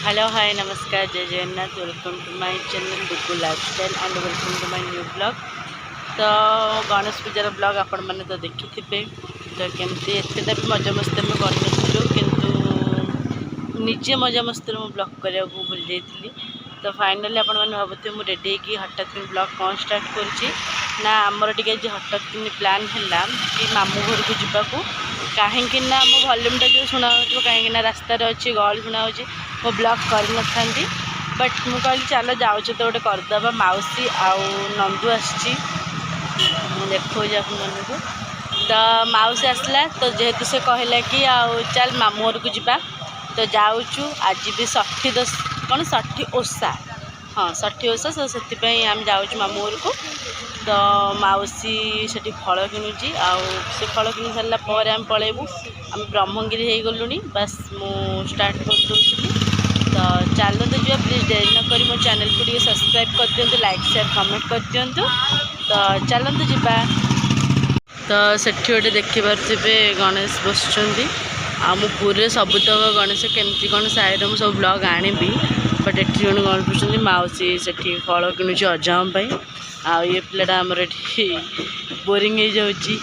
Hello hi नमस्कार जय Jagannath welcome to my channel Dugu lifestyle and welcome to my new blog. तो Ganesh पूजार blog आपण मैंने तो देखी थे। तो केमती एतटा भी मजा मस्ती में करनू किंतु निजे मजा मस्ती में ब्लॉग करने को भूल जाइली। तो फाइनाली आपण मैंने भावुथे मुझे रेडी होगी हठात ब्लॉग कौन स्टार्ट करना आमर टे हठात प्लान है कि मामू घर को जावाक कहीं मो भल्यूमटा जो शुणा कहीं रास्तार अच्छी गहल शुणा मो ब्लॉग कर बट मुझे कहली चलो जाऊँ तो गोटे करदे मौसी आउ नंदू आसी देखो मन को तो मौसी आसला तो जेहेतु से कहला कि आउ चल मामू घर को जा तो जाऊँ आज भी 60 ओषा हाँ 60 ओषा तो से आम जाऊँ मामू घर को। तो मौसी से फल किणुची से फल किणी सारापर आम पलैबू आम ब्रह्मगिरी हो गलुनी बस मु स्टार्ट कर दूसरी। तो चलो तो जो प्लीज देरी न करी मो चैनल को ଟିକେ सब्सक्राइब कर दिंतु लाइक शेयर कमेंट कर दिंतु। तो चलते ଯିବା। तो सेठी गोटे देखिपे गणेश बसुँच आम पूरे सबुतक गणेश केमती कौन साइड में सब ब्लॉग आनी बट ये जन गणेश बसुँच मौसी से फल किणुची अजाम आ ये पिलाटा आमर ये बोरिंग हो जाऊँगी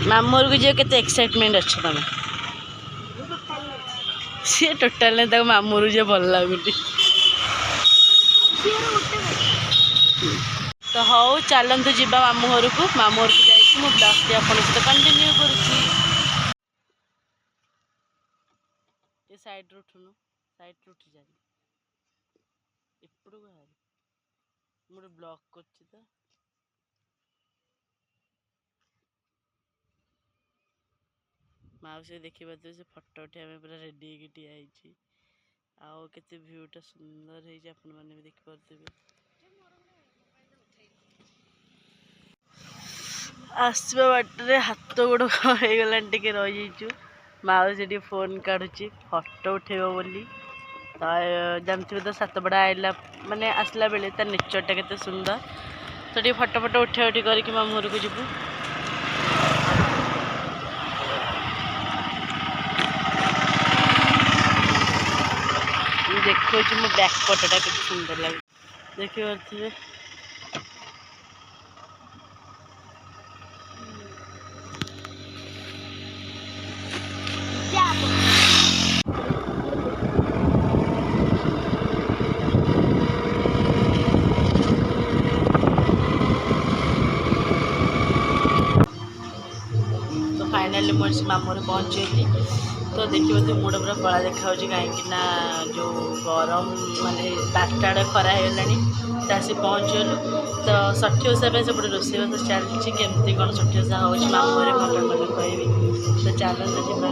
मामू घर को जो के एक्साइटमेंट अच्छे तुम सी टोटाल नहीं मामू घर जो भल लगुच। तो हौ चलतु जावा मामू घर को जाइए ब्लॉग आपन सहित कंटिन्यू करुँगी। साइड उठुनु साइड उठी जा एपड़ू बाहर मुझे ब्लॉग कर मौसी देखिए से फटो उठाइबा पूरा रेडी होगी ठिया आउ केते भ्यूटा सुंदर है आपण मैंने भी देख पारे आसवा बाटे हाथ गोड़ होगला टे रही मौसी फोन काढ़ुची फटो उठेब बोली। तो जानते तो सातपड़ा आइला माने आसला बेले तार नेचरटा केते सुंदर तो ये फटो फटो उठा उठी करके मामू घर को जीवु। देखो मो बैक पटटा के सुंदर लगे देखी पारे फाइनाली मुझे मामू पहुँचली। तो देखिए तो मुड़ पूरा कला देखा कहीं जो गरम माने 5टा बेले खरा हो आसी पहुँचलु। तो 60 ओषा से रोषेईबास चलती केमती कौन 60 ओषा हो मामू घर मैं कहबी। तो चलते जा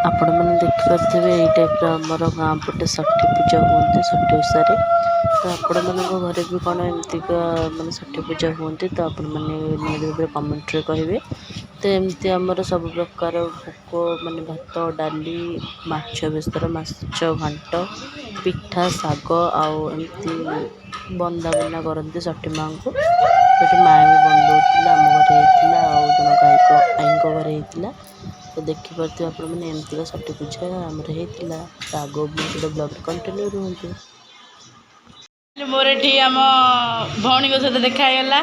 आपण मैंने देखिपे यही टाइप आमर गाँ पटे 60 पूजा हमें 60 ओषा। तो आपण मान घर भी कौन एमतीका मैंने 60 पूजा हमें तो आपण मैंने कमेंट्रे कहे। तो एमती आमर सब प्रकार भोग माने भात डाली माछ बेसर माछ घांट पिठा साग आमती बंदा बना करती 60 माँ को माँ भी बंदौला आम घर जन आई घर होता। तो देखिपे आप एमती 60 पूजा आमर होता। तो आगो भी ब्लॉग कंटिन्यू रुहतु। मोर ये आम भौणी सहित देखागला।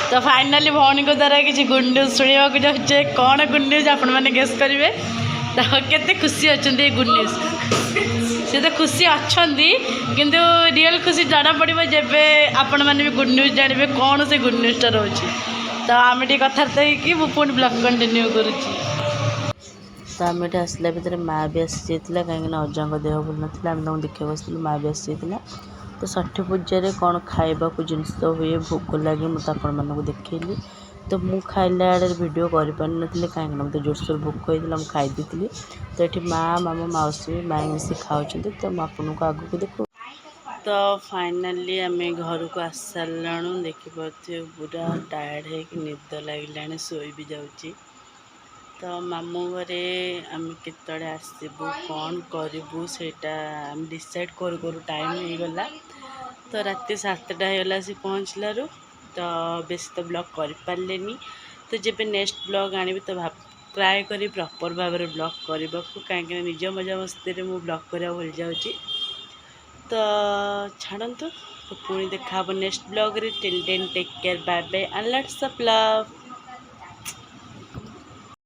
तो फाइनाली भौणी द्वारा किसी गुड न्यूज शुणा जाऊे कौन गुड न्यूज आपण मैंने गेस करेंगे। तो केते खुशी अच्छा गुड न्यूज सी तो खुशी अच्छा किंतु रियल खुशी जाना पड़ो जेबे आपण मैंने भी गुड न्यूज जानवे कौन से गुड न्यूजटा रोचे। तो आम कथार्थ हो पुणी ब्लॉग कंटिन्यू करुँची। तो आम ये आसला भितर माँ भी आसी जाता कहीं अजा देह भल ना आम देखा बस माँ भी आसी जाता। तो 60 पूजा कौन खावा को जिनस हुए भोग लगे मुझे आपण मानक देखली। तो मु खाइला आड़े वीडियो कर पारि कहीं मतलब जोरसोर भोक होता मुझे खाईदी। तो ये माँ मामा मौसी माँ मिसी खाऊँ। तो मुझे को आग को देखो। तो फाइनाली आम घर को आस सारू देखिपे पूरा टायर्ड है निद लगे शोई भी जाऊँगी। तो मामू घरे आम केतरे आसबू कौन करूँ से डिसाइड करू करू टाइम हो गला। तो रात 7टा होगा सी पहुँचलु। तो बेस तो ब्लॉग कर पारे। तो जब नेक्स्ट ब्लॉग आनी तो ट्राए करी प्रॉपर भाव में ब्लॉग करने को कहीं निज मजा मस्ती में ब्लॉग करा भूल जाऊँगी। तो छाड़तु तो पुणी देखा नेक्स्ट ब्लॉग रे till then take care bye bye and lots of love.